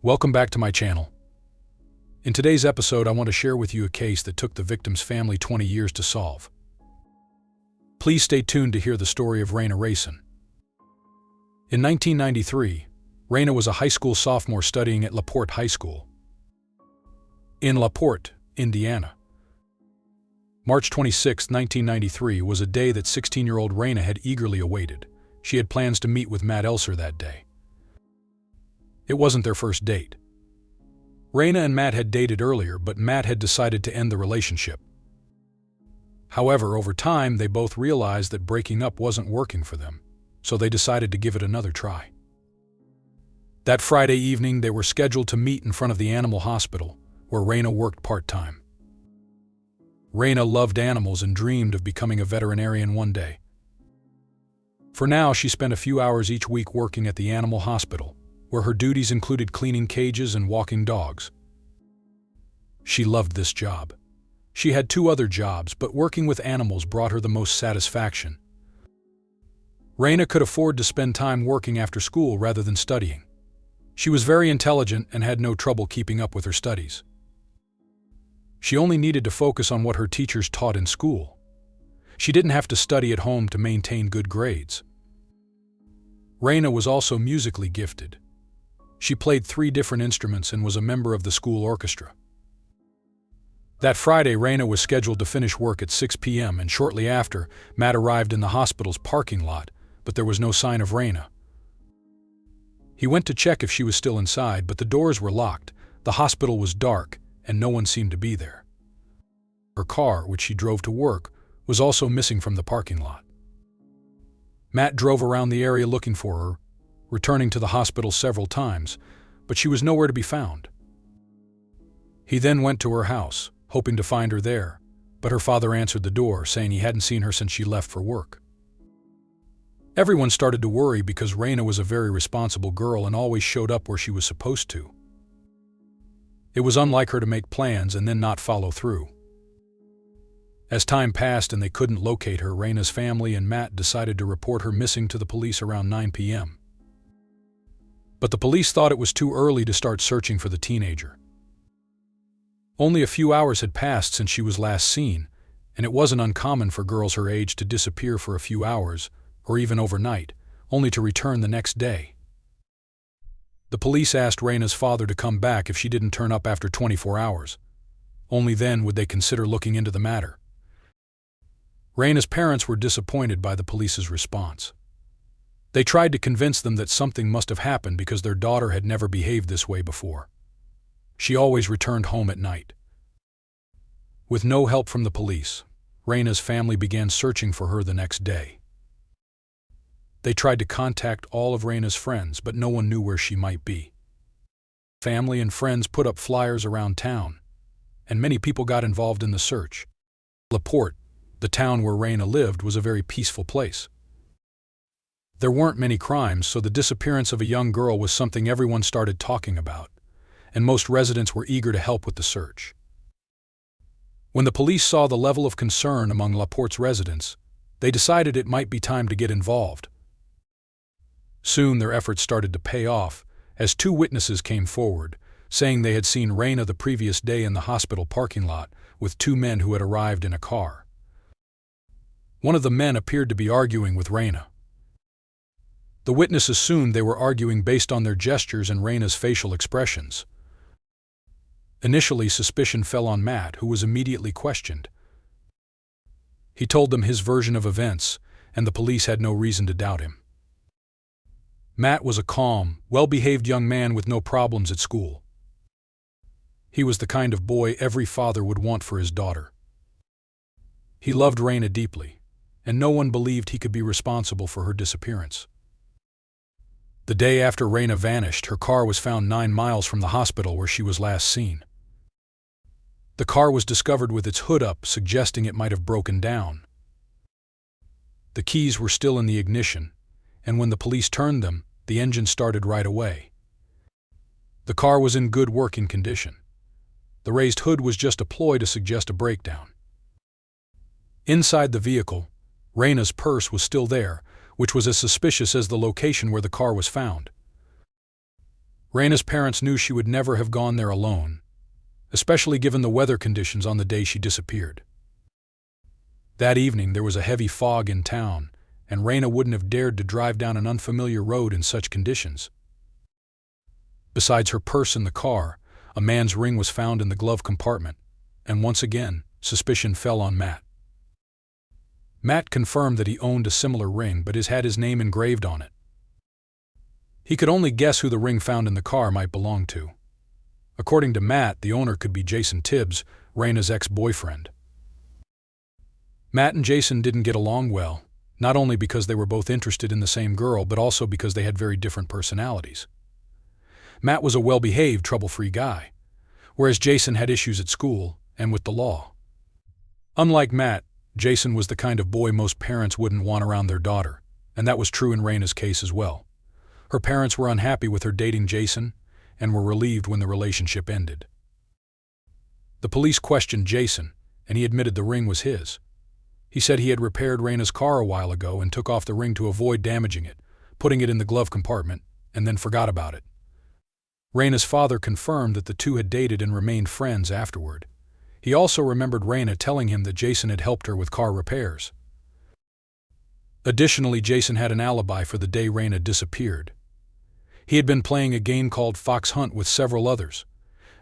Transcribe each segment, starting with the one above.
Welcome back to my channel. In today's episode, I want to share with you a case that took the victim's family 20 years to solve. Please stay tuned to hear the story of Rayna Rison. In 1993, Rayna was a high school sophomore studying at LaPorte High School in LaPorte, Indiana. March 26, 1993 was a day that 16-year-old Rayna had eagerly awaited. She had plans to meet with Matt Elser that day. It wasn't their first date. Rayna and Matt had dated earlier, but Matt had decided to end the relationship. However, over time, they both realized that breaking up wasn't working for them, so they decided to give it another try. That Friday evening, they were scheduled to meet in front of the animal hospital, where Rayna worked part-time. Rayna loved animals and dreamed of becoming a veterinarian one day. For now, she spent a few hours each week working at the animal hospital, where her duties included cleaning cages and walking dogs. She loved this job. She had two other jobs, but working with animals brought her the most satisfaction. Rayna could afford to spend time working after school rather than studying. She was very intelligent and had no trouble keeping up with her studies. She only needed to focus on what her teachers taught in school. She didn't have to study at home to maintain good grades. Rayna was also musically gifted. She played 3 different instruments and was a member of the school orchestra. That Friday, Rayna was scheduled to finish work at 6 p.m. and shortly after, Matt arrived in the hospital's parking lot, but there was no sign of Rayna. He went to check if she was still inside, but the doors were locked, the hospital was dark, and no one seemed to be there. Her car, which she drove to work, was also missing from the parking lot. Matt drove around the area looking for her, returning to the hospital several times, but she was nowhere to be found. He then went to her house, hoping to find her there, but her father answered the door, saying he hadn't seen her since she left for work. Everyone started to worry because Rayna was a very responsible girl and always showed up where she was supposed to. It was unlike her to make plans and then not follow through. As time passed and they couldn't locate her, Rayna's family and Matt decided to report her missing to the police around 9 p.m. But the police thought it was too early to start searching for the teenager. Only a few hours had passed since she was last seen, and it wasn't uncommon for girls her age to disappear for a few hours, or even overnight, only to return the next day. The police asked Rayna's father to come back if she didn't turn up after 24 hours. Only then would they consider looking into the matter. Rayna's parents were disappointed by the police's response. They tried to convince them that something must have happened because their daughter had never behaved this way before. She always returned home at night. With no help from the police, Rayna's family began searching for her the next day. They tried to contact all of Rayna's friends, but no one knew where she might be. Family and friends put up flyers around town, and many people got involved in the search. LaPorte, the town where Rayna lived, was a very peaceful place. There weren't many crimes, so the disappearance of a young girl was something everyone started talking about, and most residents were eager to help with the search. When the police saw the level of concern among LaPorte's residents, they decided it might be time to get involved. Soon their efforts started to pay off, as 2 witnesses came forward, saying they had seen Rayna the previous day in the hospital parking lot with 2 men who had arrived in a car. One of the men appeared to be arguing with Rayna. The witness assumed they were arguing based on their gestures and Rayna's facial expressions. Initially, suspicion fell on Matt, who was immediately questioned. He told them his version of events, and the police had no reason to doubt him. Matt was a calm, well-behaved young man with no problems at school. He was the kind of boy every father would want for his daughter. He loved Rayna deeply, and no one believed he could be responsible for her disappearance. The day after Rayna vanished, her car was found 9 miles from the hospital where she was last seen. The car was discovered with its hood up, suggesting it might have broken down. The keys were still in the ignition, and when the police turned them, the engine started right away. The car was in good working condition. The raised hood was just a ploy to suggest a breakdown. Inside the vehicle, Rayna's purse was still there, which was as suspicious as the location where the car was found. Rayna's parents knew she would never have gone there alone, especially given the weather conditions on the day she disappeared. That evening there was a heavy fog in town, and Rayna wouldn't have dared to drive down an unfamiliar road in such conditions. Besides her purse in the car, a man's ring was found in the glove compartment, and once again, suspicion fell on Matt. Matt confirmed that he owned a similar ring but had his name engraved on it. He could only guess who the ring found in the car might belong to. According to Matt, the owner could be Jason Tibbs, Rayna's ex-boyfriend. Matt and Jason didn't get along well, not only because they were both interested in the same girl, but also because they had very different personalities. Matt was a well-behaved, trouble-free guy, whereas Jason had issues at school and with the law. Unlike Matt, Jason was the kind of boy most parents wouldn't want around their daughter, and that was true in Rayna's case as well. Her parents were unhappy with her dating Jason and were relieved when the relationship ended. The police questioned Jason, and he admitted the ring was his. He said he had repaired Rayna's car a while ago and took off the ring to avoid damaging it, putting it in the glove compartment, and then forgot about it. Rayna's father confirmed that the two had dated and remained friends afterward. He also remembered Rayna telling him that Jason had helped her with car repairs. Additionally, Jason had an alibi for the day Rayna disappeared. He had been playing a game called Fox Hunt with several others.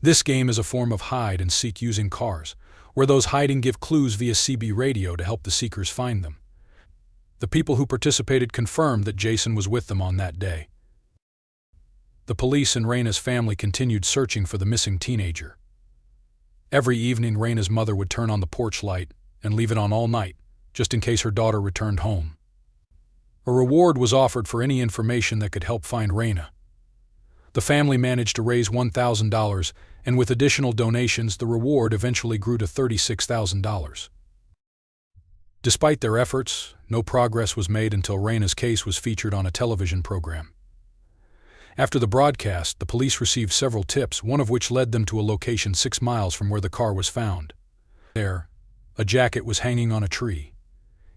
This game is a form of hide and seek using cars, where those hiding give clues via CB radio to help the seekers find them. The people who participated confirmed that Jason was with them on that day. The police and Rayna's family continued searching for the missing teenager. Every evening, Rayna's mother would turn on the porch light and leave it on all night, just in case her daughter returned home. A reward was offered for any information that could help find Rayna. The family managed to raise $1,000, and with additional donations, the reward eventually grew to $36,000. Despite their efforts, no progress was made until Rayna's case was featured on a television program. After the broadcast, the police received several tips, one of which led them to a location 6 miles from where the car was found. There, a jacket was hanging on a tree.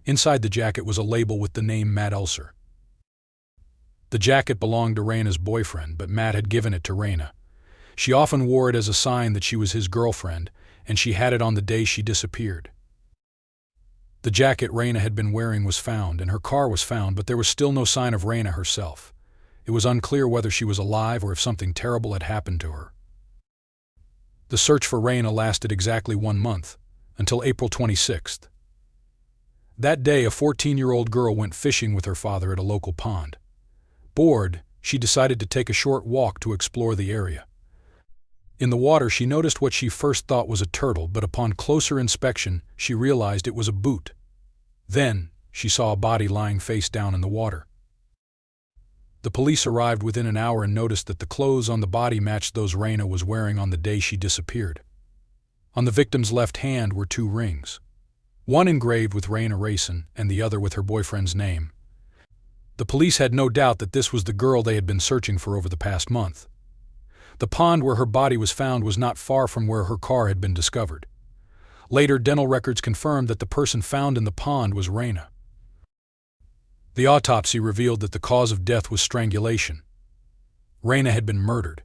Inside the jacket was a label with the name Matt Ulcer. The jacket belonged to Rayna's boyfriend, but Matt had given it to Rayna. She often wore it as a sign that she was his girlfriend, and she had it on the day she disappeared. The jacket Rayna had been wearing was found, and her car was found, but there was still no sign of Rayna herself. It was unclear whether she was alive or if something terrible had happened to her. The search for Rayna lasted exactly 1 month, until April 26th. That day, a 14-year-old girl went fishing with her father at a local pond. Bored, she decided to take a short walk to explore the area. In the water, she noticed what she first thought was a turtle, but upon closer inspection, she realized it was a boot. Then, she saw a body lying face down in the water. The police arrived within an hour and noticed that the clothes on the body matched those Rayna was wearing on the day she disappeared. On the victim's left hand were 2 rings, one engraved with Rayna Rison and the other with her boyfriend's name. The police had no doubt that this was the girl they had been searching for over the past month. The pond where her body was found was not far from where her car had been discovered. Later, dental records confirmed that the person found in the pond was Rayna. The autopsy revealed that the cause of death was strangulation. Rayna had been murdered.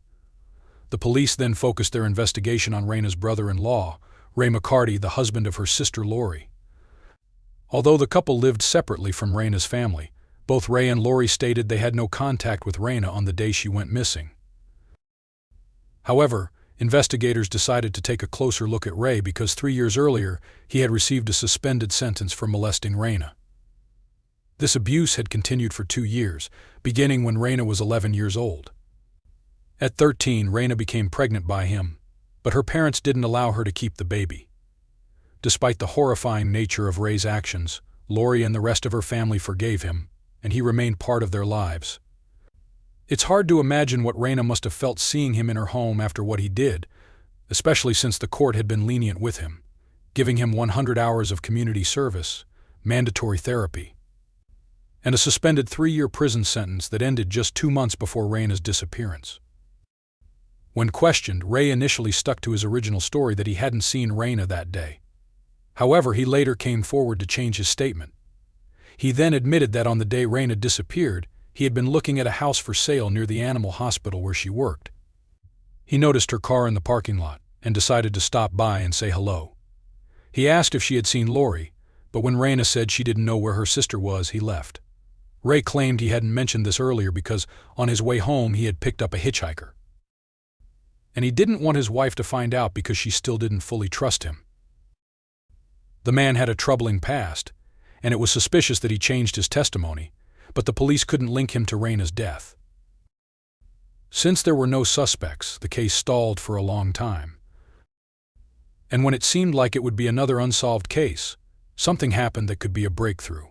The police then focused their investigation on Rayna's brother-in-law, Ray McCarty, the husband of her sister Lori. Although the couple lived separately from Rayna's family, both Ray and Lori stated they had no contact with Rayna on the day she went missing. However, investigators decided to take a closer look at Ray because 3 years earlier he had received a suspended sentence for molesting Rayna. This abuse had continued for 2 years, beginning when Rayna was 11 years old. At 13, Rayna became pregnant by him, but her parents didn't allow her to keep the baby. Despite the horrifying nature of Ray's actions, Lori and the rest of her family forgave him, and he remained part of their lives. It's hard to imagine what Rayna must have felt seeing him in her home after what he did, especially since the court had been lenient with him, giving him 100 hours of community service, mandatory therapy, and a suspended 3-year prison sentence that ended just 2 months before Rayna's disappearance. When questioned, Ray initially stuck to his original story that he hadn't seen Rayna that day. However, he later came forward to change his statement. He then admitted that on the day Rayna disappeared, he had been looking at a house for sale near the animal hospital where she worked. He noticed her car in the parking lot and decided to stop by and say hello. He asked if she had seen Lori, but when Rayna said she didn't know where her sister was, he left. Ray claimed he hadn't mentioned this earlier because on his way home he had picked up a hitchhiker. And he didn't want his wife to find out because she still didn't fully trust him. The man had a troubling past, and it was suspicious that he changed his testimony, but the police couldn't link him to Rayna's death. Since there were no suspects, the case stalled for a long time. And when it seemed like it would be another unsolved case, something happened that could be a breakthrough.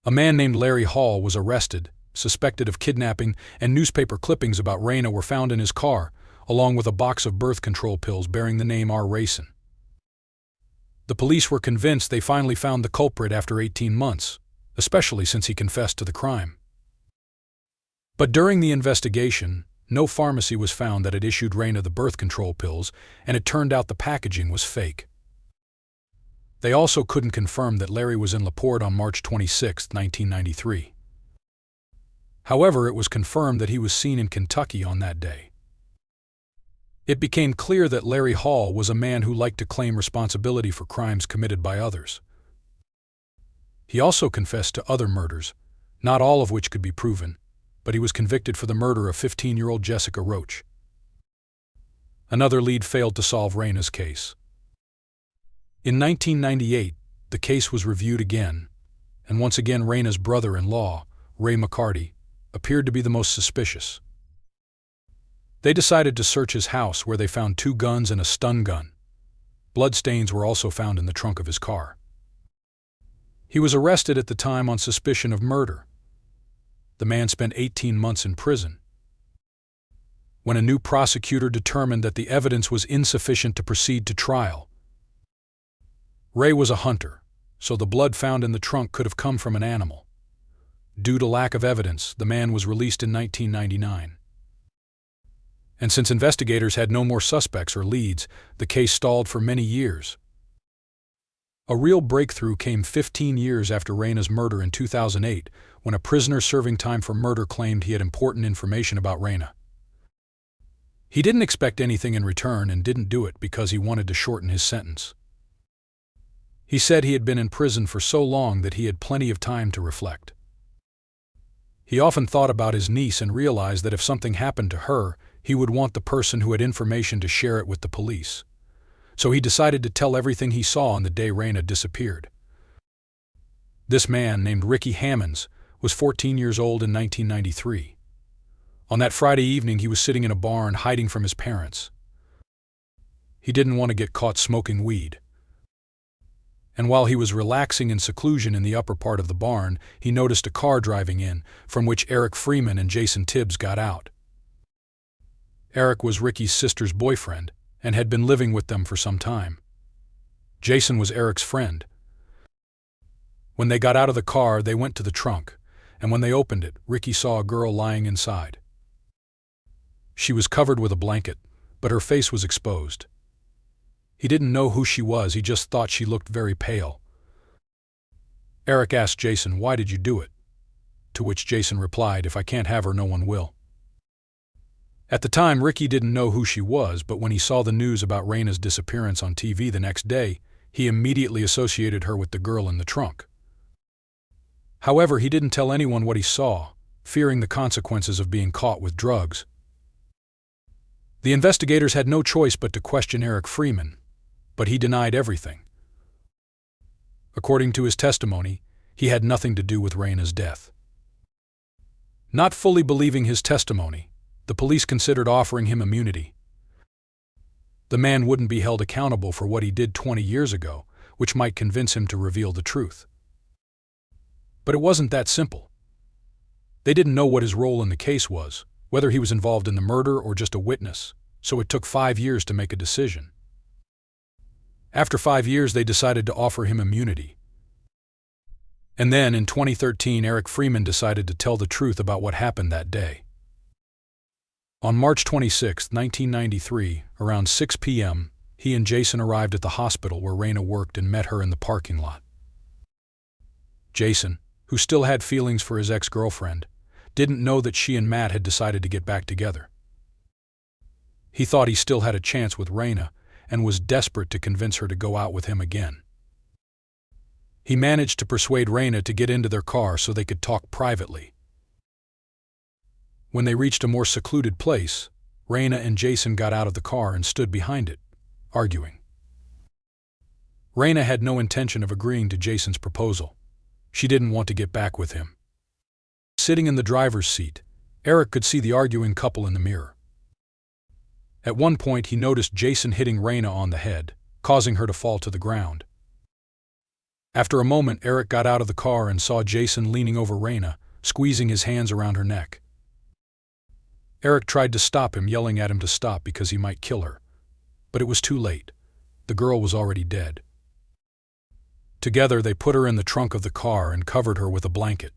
A man named Larry Hall was arrested, suspected of kidnapping, and newspaper clippings about Rayna were found in his car, along with a box of birth control pills bearing the name Rison. The police were convinced they finally found the culprit after 18 months, especially since he confessed to the crime. But during the investigation, no pharmacy was found that had issued Rayna the birth control pills, and it turned out the packaging was fake. They also couldn't confirm that Larry was in LaPorte on March 26, 1993. However, it was confirmed that he was seen in Kentucky on that day. It became clear that Larry Hall was a man who liked to claim responsibility for crimes committed by others. He also confessed to other murders, not all of which could be proven, but he was convicted for the murder of 15-year-old Jessica Roach. Another lead failed to solve Rayna's case. In 1998, the case was reviewed again, and once again Rayna's brother-in-law, Ray McCarty, appeared to be the most suspicious. They decided to search his house, where they found 2 guns and a stun gun. Bloodstains were also found in the trunk of his car. He was arrested at the time on suspicion of murder. The man spent 18 months in prison. When a new prosecutor determined that the evidence was insufficient to proceed to trial. Ray was a hunter, so the blood found in the trunk could have come from an animal. Due to lack of evidence, the man was released in 1999. And since investigators had no more suspects or leads, the case stalled for many years. A real breakthrough came 15 years after Rayna's murder in 2008, when a prisoner serving time for murder claimed he had important information about Rayna. He didn't expect anything in return and didn't do it because he wanted to shorten his sentence. He said he had been in prison for so long that he had plenty of time to reflect. He often thought about his niece and realized that if something happened to her, he would want the person who had information to share it with the police. So he decided to tell everything he saw on the day Rayna disappeared. This man, named Ricky Hammonds, was 14 years old in 1993. On that Friday evening, he was sitting in a barn hiding from his parents. He didn't want to get caught smoking weed. And while he was relaxing in seclusion in the upper part of the barn, he noticed a car driving in, from which Eric Freeman and Jason Tibbs got out. Eric was Ricky's sister's boyfriend, and had been living with them for some time. Jason was Eric's friend. When they got out of the car, they went to the trunk, and when they opened it, Ricky saw a girl lying inside. She was covered with a blanket, but her face was exposed. He didn't know who she was, he just thought she looked very pale. Eric asked Jason, "Why did you do it?" To which Jason replied, "If I can't have her, no one will." At the time, Ricky didn't know who she was, but when he saw the news about Rayna's disappearance on TV the next day, he immediately associated her with the girl in the trunk. However, he didn't tell anyone what he saw, fearing the consequences of being caught with drugs. The investigators had no choice but to question Eric Freeman, but he denied everything. According to his testimony, he had nothing to do with Rayna's death. Not fully believing his testimony, the police considered offering him immunity. The man wouldn't be held accountable for what he did 20 years ago, which might convince him to reveal the truth. But it wasn't that simple. They didn't know what his role in the case was, whether he was involved in the murder or just a witness, so it took 5 years to make a decision. After 5 years, they decided to offer him immunity. And then, in 2013, Eric Freeman decided to tell the truth about what happened that day. On March 26, 1993, around 6 p.m., he and Jason arrived at the hospital where Rayna worked and met her in the parking lot. Jason, who still had feelings for his ex-girlfriend, didn't know that she and Matt had decided to get back together. He thought he still had a chance with Rayna and was desperate to convince her to go out with him again. He managed to persuade Rayna to get into their car so they could talk privately. When they reached a more secluded place, Rayna and Jason got out of the car and stood behind it, arguing. Rayna had no intention of agreeing to Jason's proposal. She didn't want to get back with him. Sitting in the driver's seat, Eric could see the arguing couple in the mirror. At one point he noticed Jason hitting Rayna on the head, causing her to fall to the ground. After a moment, Eric got out of the car and saw Jason leaning over Rayna, squeezing his hands around her neck. Eric tried to stop him, yelling at him to stop because he might kill her. But it was too late. The girl was already dead. Together they put her in the trunk of the car and covered her with a blanket.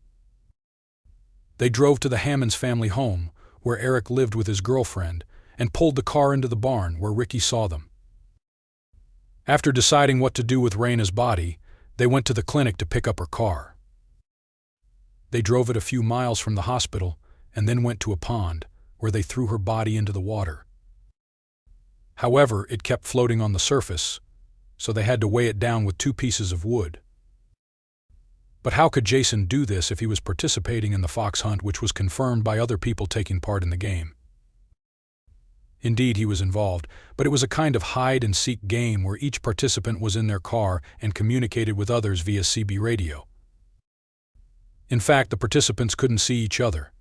They drove to the Hammonds family home, where Eric lived with his girlfriend, and pulled the car into the barn where Ricky saw them. After deciding what to do with Rayna's body, they went to the clinic to pick up her car. They drove it a few miles from the hospital and then went to a pond, where they threw her body into the water. However, it kept floating on the surface, so they had to weigh it down with 2 pieces of wood. But how could Jason do this if he was participating in the fox hunt, which was confirmed by other people taking part in the game? Indeed, he was involved, but it was a kind of hide-and-seek game where each participant was in their car and communicated with others via CB radio. In fact, the participants couldn't see each other.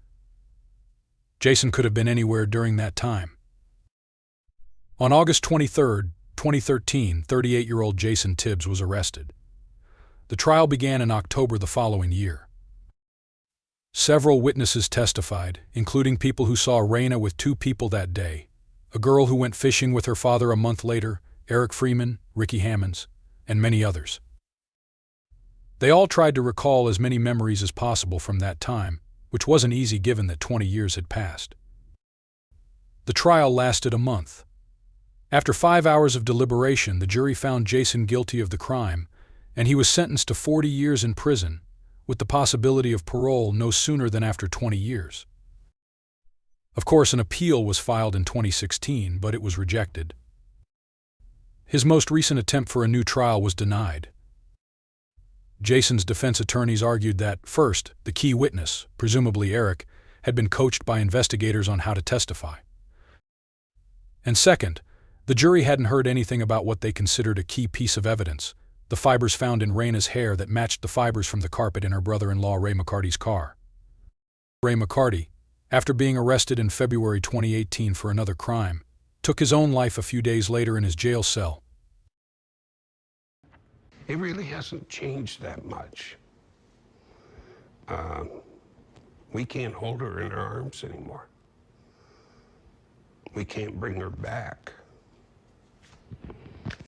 Jason could have been anywhere during that time. On August 23, 2013, 38-year-old Jason Tibbs was arrested. The trial began in October the following year. Several witnesses testified, including people who saw Rayna with 2 people that day, a girl who went fishing with her father a month later, Eric Freeman, Ricky Hammonds, and many others. They all tried to recall as many memories as possible from that time, which wasn't easy given that 20 years had passed. The trial lasted a month. After 5 hours of deliberation, the jury found Jason guilty of the crime, and he was sentenced to 40 years in prison, with the possibility of parole no sooner than after 20 years. Of course, an appeal was filed in 2016, but it was rejected. His most recent attempt for a new trial was denied. Jason's defense attorneys argued that, first, the key witness, presumably Eric, had been coached by investigators on how to testify. And second, the jury hadn't heard anything about what they considered a key piece of evidence, the fibers found in Rayna's hair that matched the fibers from the carpet in her brother-in-law Ray McCarty's car. Ray McCarty, after being arrested in February 2018 for another crime, took his own life a few days later in his jail cell. It really hasn't changed that much. We can't hold her in our arms anymore. We can't bring her back.